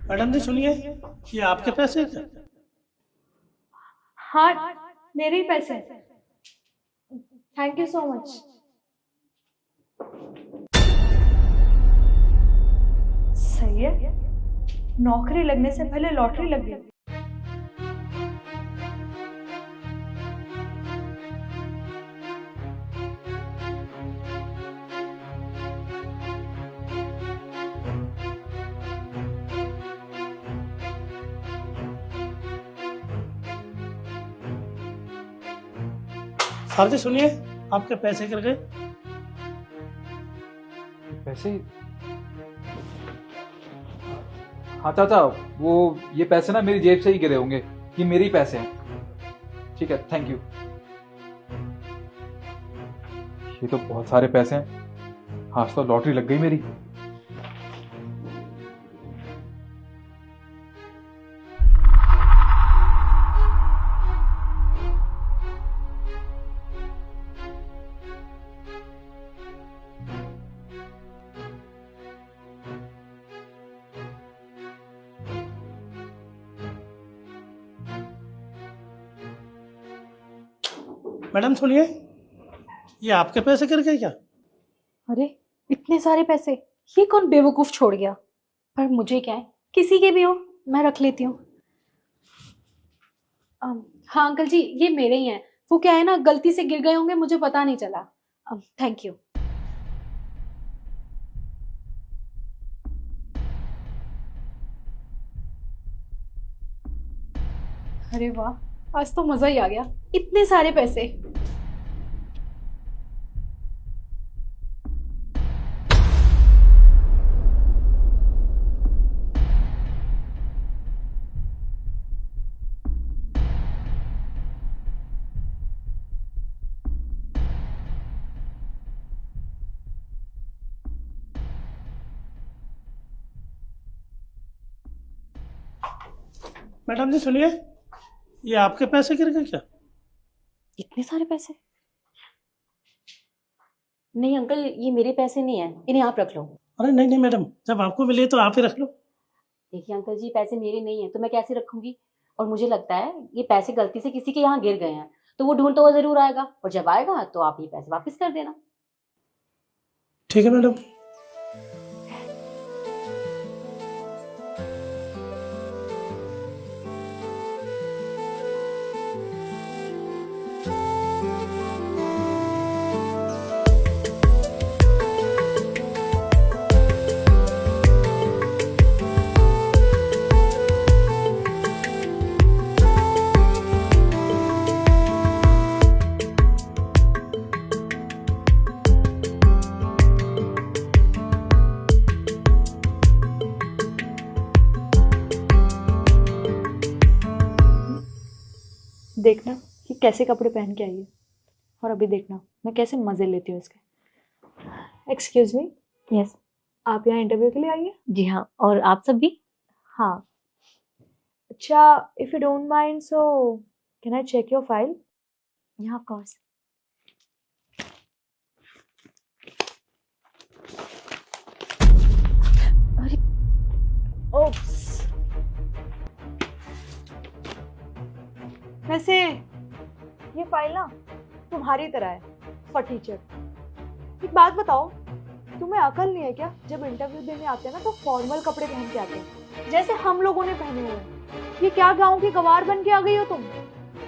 Madam जी सुनिए, ये आपके पैसे हैं क्या? हाँ, मेरे ही पैसे हैं। Thank you so much. सही है, नौकरी लगने से पहले लॉटरी लग गई। सर जी सुनिए, आपके पैसे गिर गए। पैसे? हाँ चाचा, वो ये पैसे ना मेरी जेब से ही गिरे होंगे। ये मेरे ही पैसे हैं। ठीक है, थैंक यू। ये तो बहुत सारे पैसे हैं। आज तो लॉटरी लग गई मेरी। मैडम सुनिए, ये आपके पैसे गिर गए क्या? अरे, इतने सारे पैसे ये कौन बेवकूफ छोड़ गया? पर मुझे क्या है, किसी के भी हो, मैं रख लेती हूँ। हाँ अंकल जी, ये मेरे ही हैं। वो क्या है ना, गलती से गिर गए होंगे, मुझे पता नहीं चला। Thank you. अरे वाह, आज तो मजा ही आ गया, इतने सारे पैसे। मैडम जी सुनिए, ये आपके पैसे गिर गए क्या? इतने सारे पैसे? नहीं अंकल, ये मेरे पैसे नहीं है, इन्हें आप रख लो। अरे नहीं नहीं मैडम, जब आपको मिले तो आप ही रख लो। देखिए अंकल जी, पैसे मेरे नहीं है तो मैं कैसे रखूंगी। और मुझे लगता है ये पैसे गलती से किसी के यहाँ गिर गए हैं, तो वो ढूंढता हुआ जरूर आएगा, और जब आएगा तो आप ये पैसे वापस कर देना। ठीक है मैडम। देखना कि कैसे कपड़े पहन के आई है, और अभी देखना मैं कैसे मजे लेती हूँ इसके। Excuse me, yes. आप यहाँ इंटरव्यू के लिए आई है? जी हाँ, और आप सब भी? हाँ। अच्छा, if you don't mind so can I check your file? Yeah of course. अरे ओप्स। वैसे ये फाइल ना तुम्हारी तरह है, फॉर टीचर। एक बात बताओ, तुम्हें अकल नहीं है क्या? जब इंटरव्यू देने आते हैं ना तो फॉर्मल कपड़े पहन के आते हैं, जैसे हम लोगों ने पहने हुए हैं। ये क्या गांव की गवार बन के आ गई हो तुम?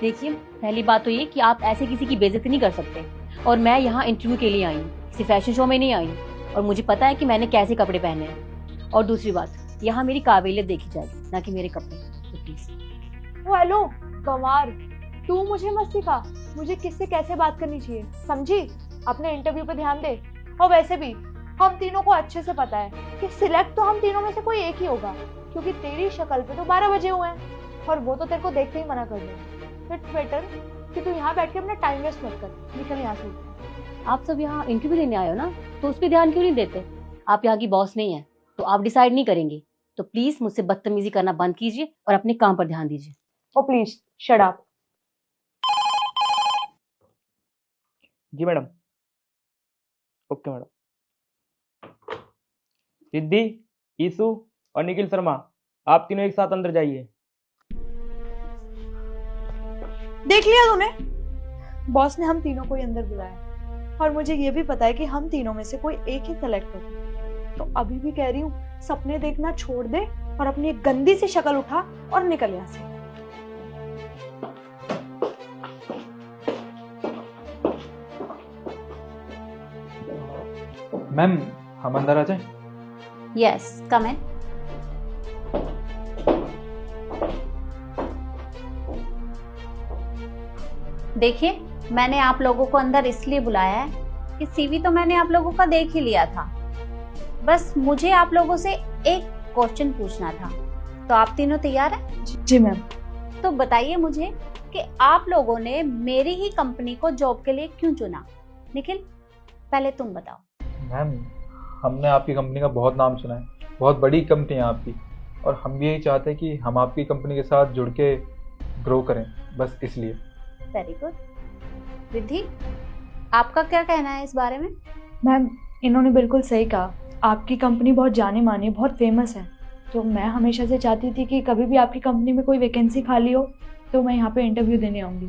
देखिए, पहली बात तो ये कि आप ऐसे किसी की बेइज्जती नहीं कर सकते। और मैं यहाँ इंटरव्यू के लिए आई हूँ, किसी फैशन शो में नहीं आई हूँ, और मुझे पता है कि मैंने कैसे कपड़े पहने हैं। और दूसरी बात, यहाँ मेरी काबिलियत देखी जाएगी, ना कि मेरे कपड़े। तो प्लीज। ओ हेलो गंवार, तू मुझे मत सिखा मुझे किससे कैसे बात करनी चाहिए, समझी? अपने इंटरव्यू पे ध्यान दे। और वैसे भी हम तीनों को अच्छे से पता है कि सिलेक्ट तो हम तीनों में से कोई एक ही होगा, क्योंकि तेरी शक्ल पे तो 12 बजे हुए हैं, और वो तो तेरे को देखते ही मना कर दे। इट्स बेटर कि तू यहाँ बैठ के अपना टाइम वेस्ट मत कर, निकल यहाँ से। आप सब यहाँ इंटरव्यू देने आए हो ना, तो उस पर ध्यान क्यों नहीं देते? आप यहाँ की बॉस नहीं है, तो आप डिसाइड नहीं करेंगे। तो प्लीज मुझसे बदतमीजी करना बंद कीजिए और अपने काम पर ध्यान दीजिए। Oh please shut up. जी madam. Okay madam. Siddhi, Isu और निखिल शर्मा, आप तीनों एक साथ अंदर जाइए। देख लिया तूने, बॉस ने हम तीनों को ही अंदर बुलाया और मुझे ये भी पता है कि हम तीनों में से कोई एक ही सेलेक्ट होगा। तो अभी भी कह रही हूँ, सपने देखना छोड़ दे और अपनी एक गंदी सी शक्ल उठा और निकल यहाँ से। मैम, हम अंदर आ जाएं? यस, कम इन। देखिए, मैंने आप लोगों को अंदर इसलिए बुलाया है कि सीवी तो मैंने आप लोगों का देख ही लिया था। बस मुझे आप लोगों से एक क्वेश्चन पूछना था। तो आप तीनों तैयार हैं? जी मैम। तो बताइए मुझे कि आप लोगों ने मेरी ही कंपनी को जॉब के लिए क्यों चुना? निखिल, पहले तुम बताओ। मैम, हमने आपकी कंपनी का बहुत नाम सुना है, बहुत बड़ी कंपनी है आपकी, और हम भी यही चाहते हैं कि हम आपकी कंपनी के साथ जुड़ के ग्रो करें, बस इसलिए। Very good. रिद्धि, आपका क्या कहना है इस बारे में? मैम, इन्होंने बिल्कुल सही कहा। आपकी कंपनी बहुत जानी मानी, बहुत फेमस है। तो मैं हमेशा से चाहती थी कि कभी भी आपकी कंपनी में कोई वैकेंसी खाली हो तो मैं यहाँ पे इंटरव्यू देने आऊँगी।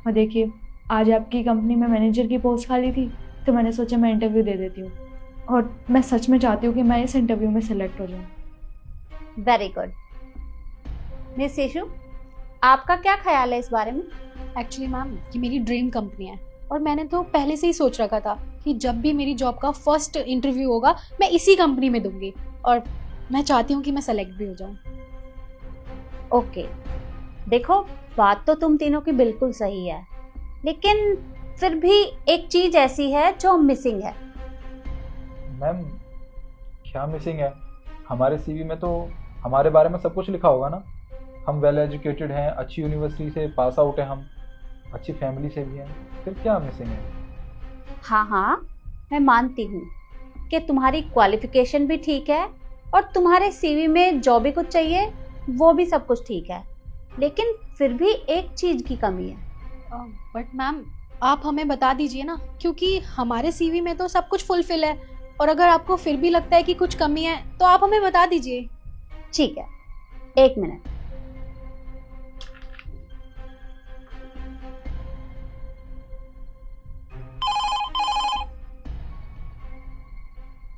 और देखिए, आज आपकी कंपनी में मैनेजर की पोस्ट खाली थी तो मैंने सोचा मैं इंटरव्यू दे देती हूँ, और मैं सच में चाहती हूँ कि मैं इस इंटरव्यू में सेलेक्ट हो जाऊँ। Very good. मिस यशु, आपका क्या ख्याल है इस बारे में? एक्चुअली मैम, ये मेरी ड्रीम कंपनी है और मैंने तो पहले से ही सोच रखा था कि जब भी मेरी जॉब का फर्स्ट इंटरव्यू होगा मैं इसी कंपनी में दूंगी, और मैं चाहती हूँ कि मैं सेलेक्ट भी हो जाऊँ। ओके, देखो, बात तो तुम तीनों की बिल्कुल सही है, लेकिन फिर भी एक चीज ऐसी है जो मिसिंग है। मैम, क्या मिसिंग है? हमारे सीवी में तो हमारे बारे में सब कुछ लिखा होगा ना। हम वेल एजुकेटेड हैं, अच्छी यूनिवर्सिटी से पास आउट हैं, हम अच्छी फैमिली से भी हैं, फिर क्या मिसिंग है? हाँ हाँ, मैं मानती हूँ कि तुम्हारी क्वालिफिकेशन भी ठीक है और तुम्हारे सीवी में जो भी कुछ चाहिए वो भी सब कुछ ठीक है, लेकिन फिर भी एक चीज की कमी है। बट मैम, आप हमें बता दीजिए ना, क्योंकि हमारे सीवी में तो सब कुछ फुलफिल है, और अगर आपको फिर भी लगता है कि कुछ कमी है तो आप हमें बता दीजिए। ठीक है, एक मिनट।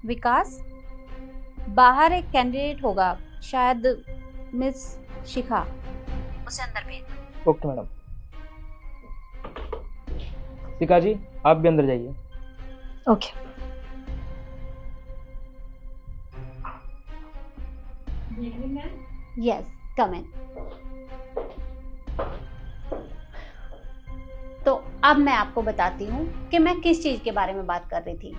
विकास, बाहर एक कैंडिडेट होगा, शायद मिस शिखा, उसे अंदर भेज। Okay madam. शिखा जी, आप भी अंदर जाइए। ओके। यस, कम इन। तो अब मैं आपको बताती हूँ कि मैं किस चीज के बारे में बात कर रही थी।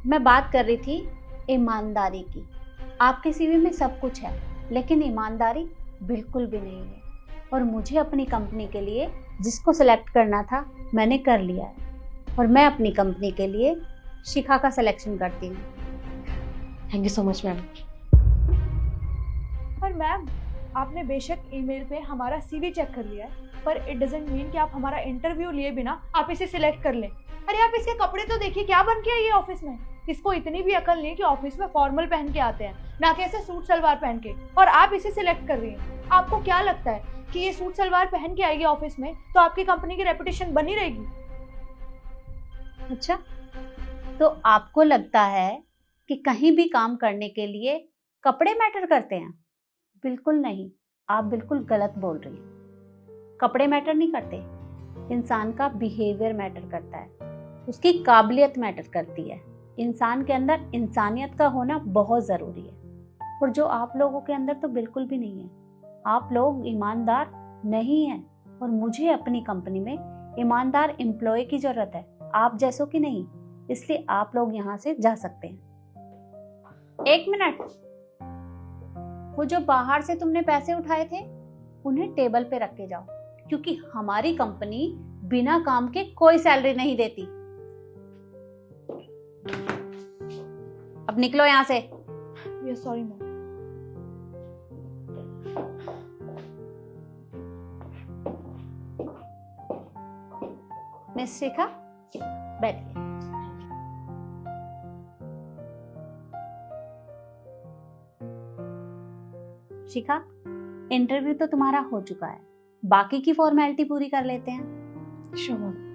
मैं बात कर रही थी ईमानदारी की। आपके सीवी में सब कुछ है, लेकिन ईमानदारी बिल्कुल भी नहीं है, और मुझे अपनी कंपनी के लिए जिसको सिलेक्ट करना था मैंने कर लिया है, और मैं अपनी कंपनी के लिए शिखा का सिलेक्शन करती हूँ। Thank you so much ma'am. पर मैम, आपने बेशक ईमेल पे हमारा सीवी चेक कर लिया है, पर इट डजंट मीन कि आप हमारा इंटरव्यू लिए बिना आप इसे सिलेक्ट कर लें। अरे आप इसके कपड़े तो देखिए, क्या बन के आई है ऑफिस में। इसको इतनी भी अकल नहीं कि ऑफिस में फॉर्मल पहन के आते हैं, ना कि ऐसे सूट सलवार पहन के, और आप इसे सिलेक्ट कर रही हैं। आपको क्या लगता है कि ये सूट सलवार पहन के आएगी ऑफिस में तो आपकी कंपनी की रेपुटेशन बनी रहेगी? अच्छा, तो आपको लगता है कि कहीं भी काम करने के लिए कपड़े मैटर करते हैं? बिल्कुल नहीं, आप बिल्कुल गलत बोल रही हैं। कपड़े मैटर नहीं करते, इंसान का बिहेवियर मैटर करता है, उसकी काबिलियत मैटर करती है। इंसान के अंदर इंसानियत का होना बहुत ज़रूरी है, और जो आप लोगों के अंदर तो बिल्कुल भी नहीं है। आप लोग ईमानदार नहीं हैं, और मुझे अपनी कंपनी में ईमानदार एम्प्लॉय की ज़रूरत है, आप जैसों की नहीं। इसलिए आप लोग यहाँ से जा सकते हैं। एक मिनट, वो जो बाहर से तुमने पैसे उठाए थे उन्हें टेबल पे रख के जाओ, क्योंकि हमारी कंपनी बिना काम के कोई सैलरी नहीं देती। अब निकलो यहाँ से। Sorry ma'am. मिस शिखा, बैठिए। शिखा, इंटरव्यू तो तुम्हारा हो चुका है, बाकी की फॉर्मेलिटी पूरी कर लेते हैं। श्योर।